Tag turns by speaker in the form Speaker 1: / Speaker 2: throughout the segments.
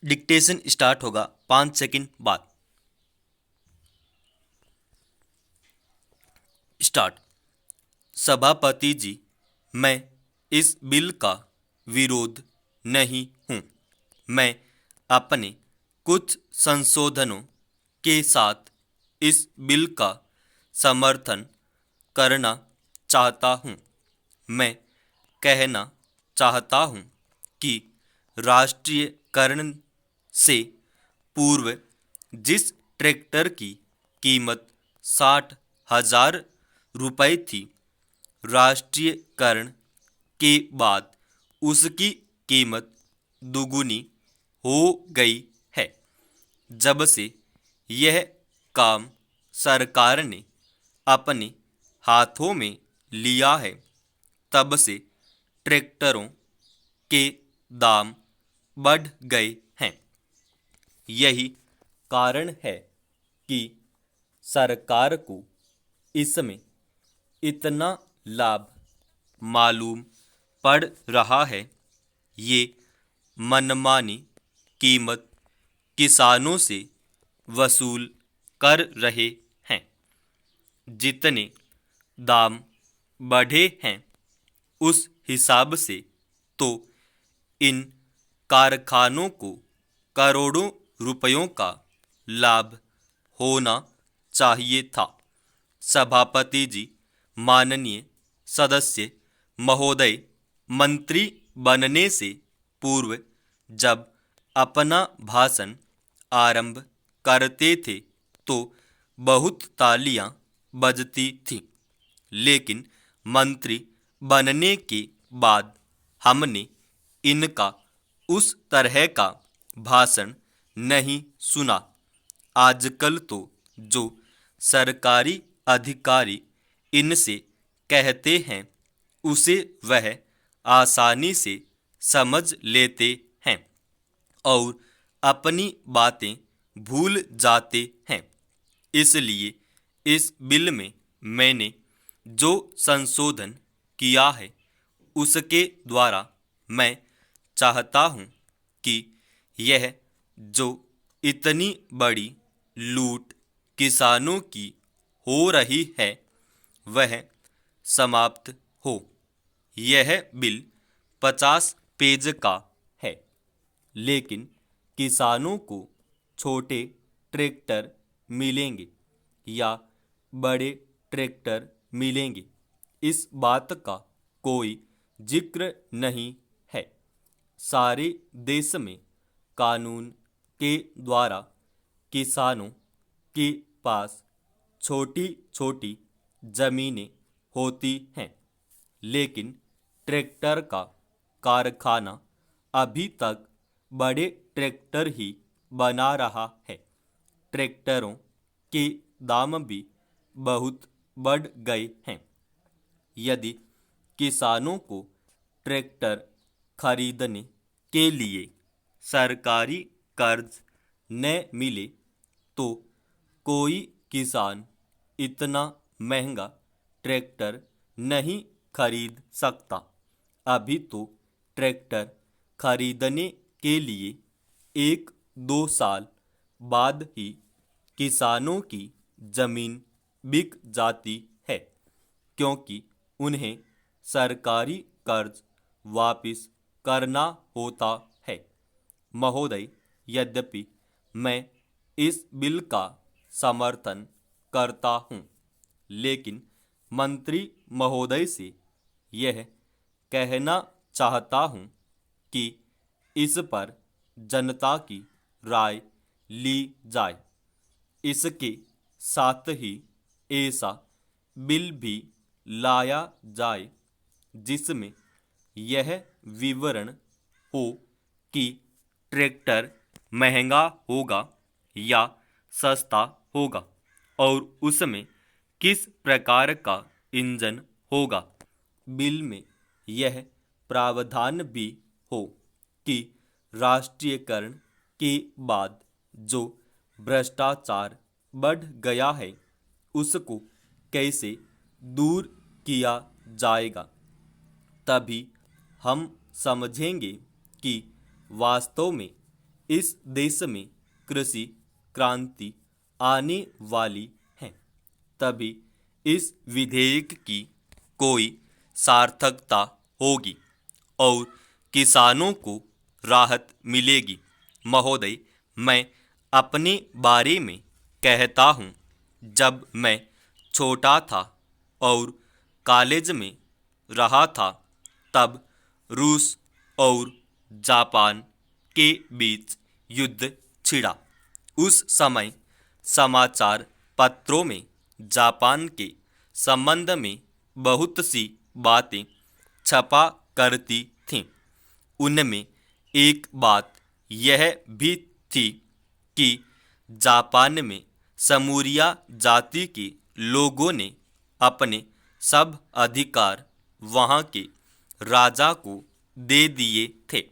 Speaker 1: Dictation start होगा 5 second बाद। Start. सभापति जी, मैं इस बिल का विरोध नहीं हूँ। मैं अपने कुछ संशोधनों के साथ इस बिल का समर्थन करना चाहता हूँ। मैं कहना चाहता हूँ कि राष्ट्रीयकरण से पूर्व जिस ट्रैक्टर की कीमत 60,000 रुपये थी, राष्ट्रीयकरण के बाद उसकी कीमत दुगुनी हो गई है। जब से यह काम सरकार ने अपने हाथों में लिया है, तब से ट्रैक्टरों के दाम बढ़ गए हैं। यही कारण है कि सरकार को इसमें इतना लाभ मालूम पड़ रहा है। ये मनमानी कीमत किसानों से वसूल कर रहे हैं। जितने दाम बढ़े हैं, उस हिसाब से तो इन कारखानों को करोड़ों रुपयों का लाभ होना चाहिए था। सभापति जी, माननीय सदस्य महोदय, मंत्री बनने से पूर्व जब अपना भाषण आरंभ करते थे तो बहुत तालियां बजती थीं, लेकिन मंत्री बनने के बाद हमने इनका उस तरह का भाषण नहीं सुना। आजकल तो जो सरकारी अधिकारी इनसे कहते हैं, उसे वह आसानी से समझ लेते हैं और अपनी बातें भूल जाते हैं। इसलिए इस बिल में मैंने जो संशोधन किया है, उसके द्वारा मैं चाहता हूँ कि यह जो इतनी बड़ी लूट किसानों की हो रही है, वह समाप्त हो। यह बिल 50 पेज का है, लेकिन किसानों को छोटे ट्रैक्टर मिलेंगे या बड़े ट्रैक्टर मिलेंगे, इस बात का कोई जिक्र नहीं है। सारे देश में कानून के द्वारा किसानों के पास छोटी छोटी जमीनें होती हैं, लेकिन ट्रैक्टर का कारखाना अभी तक बड़े ट्रैक्टर ही बना रहा है। ट्रैक्टरों के दाम भी बहुत बढ़ गए हैं। यदि किसानों को ट्रैक्टर खरीदने के लिए सरकारी कर्ज न मिले तो कोई किसान इतना महंगा ट्रैक्टर नहीं खरीद सकता। अभी तो ट्रैक्टर खरीदने के लिए 1-2 साल बाद ही किसानों की जमीन बिक जाती है, क्योंकि उन्हें सरकारी कर्ज वापस करना होता है। महोदय, यद्यपि मैं इस बिल का समर्थन करता हूँ, लेकिन मंत्री महोदय से यह कहना चाहता हूँ कि इस पर जनता की राय ली जाए। इसके साथ ही ऐसा बिल भी लाया जाए जिसमें यह विवरण हो कि ट्रैक्टर महंगा होगा या सस्ता होगा और उसमें किस प्रकार का इंजन होगा। बिल में यह प्रावधान भी हो कि राष्ट्रीयकरण के बाद जो भ्रष्टाचार बढ़ गया है, उसको कैसे दूर किया जाएगा। तभी हम समझेंगे कि वास्तव में इस देश में कृषि क्रांति आने वाली है, तभी इस विधेयक की कोई सार्थकता होगी और किसानों को राहत मिलेगी। महोदय, मैं अपने बारे में कहता हूँ। जब मैं छोटा था और कॉलेज में रहा था, तब रूस और जापान के बीच युद्ध छिड़ा। उस समय समाचार पत्रों में जापान के संबंध में बहुत सी बातें छपा करती थीं। उनमें एक बात यह भी थी कि जापान में समूरिया जाति के लोगों ने अपने सब अधिकार वहाँ के राजा को दे दिए थे।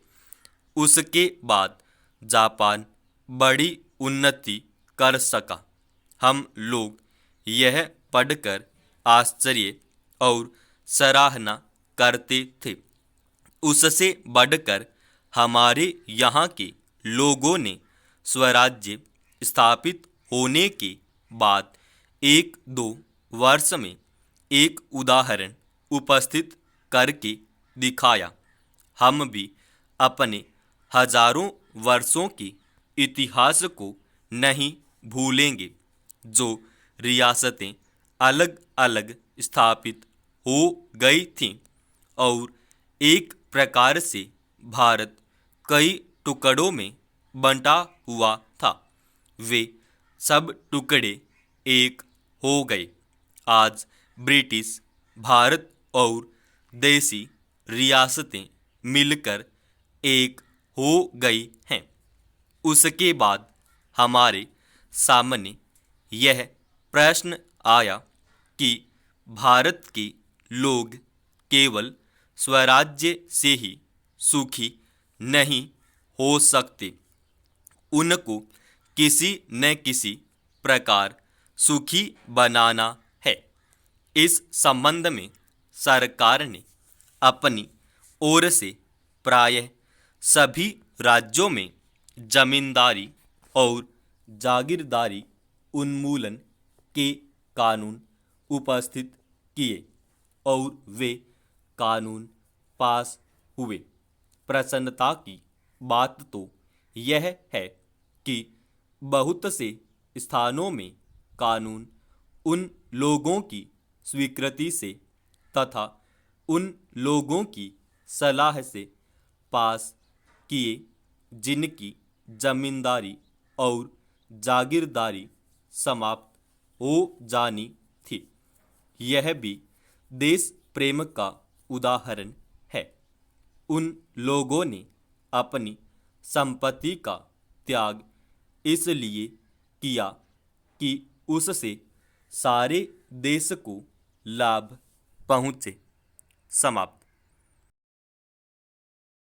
Speaker 1: उसके बाद जापान बड़ी उन्नति कर सका। हम लोग यह पढ़कर आश्चर्य और सराहना करते थे। उससे बढ़कर हमारे यहाँ के लोगों ने स्वराज्य स्थापित होने के बाद 1-2 वर्ष में एक उदाहरण उपस्थित करके दिखाया। हम भी अपने हजारों वर्षों के इतिहास को नहीं भूलेंगे। जो रियासतें अलग अलग स्थापित हो गई थीं और एक प्रकार से भारत कई टुकड़ों में बंटा हुआ था, वे सब टुकड़े एक हो गए। आज ब्रिटिश भारत और देसी रियासतें मिलकर एक हो गई हैं। उसके बाद हमारे सामने यह प्रश्न आया कि भारत के लोग केवल स्वराज्य से ही सुखी नहीं हो सकते, उनको किसी न किसी प्रकार सुखी बनाना है। इस संबंध में सरकार ने अपनी ओर से प्रायः सभी राज्यों में जमींदारी और जागीरदारी उन्मूलन के कानून उपस्थित किए और वे कानून पास हुए। प्रसन्नता की बात तो यह है कि बहुत से स्थानों में कानून उन लोगों की स्वीकृति से तथा उन लोगों की सलाह से पास किए जिनकी जमींदारी और जागीरदारी समाप्त हो जानी थी। यह भी देश प्रेम का उदाहरण है। उन लोगों ने अपनी संपत्ति का त्याग इसलिए किया कि उससे सारे देश को लाभ पहुँचे। समाप्त।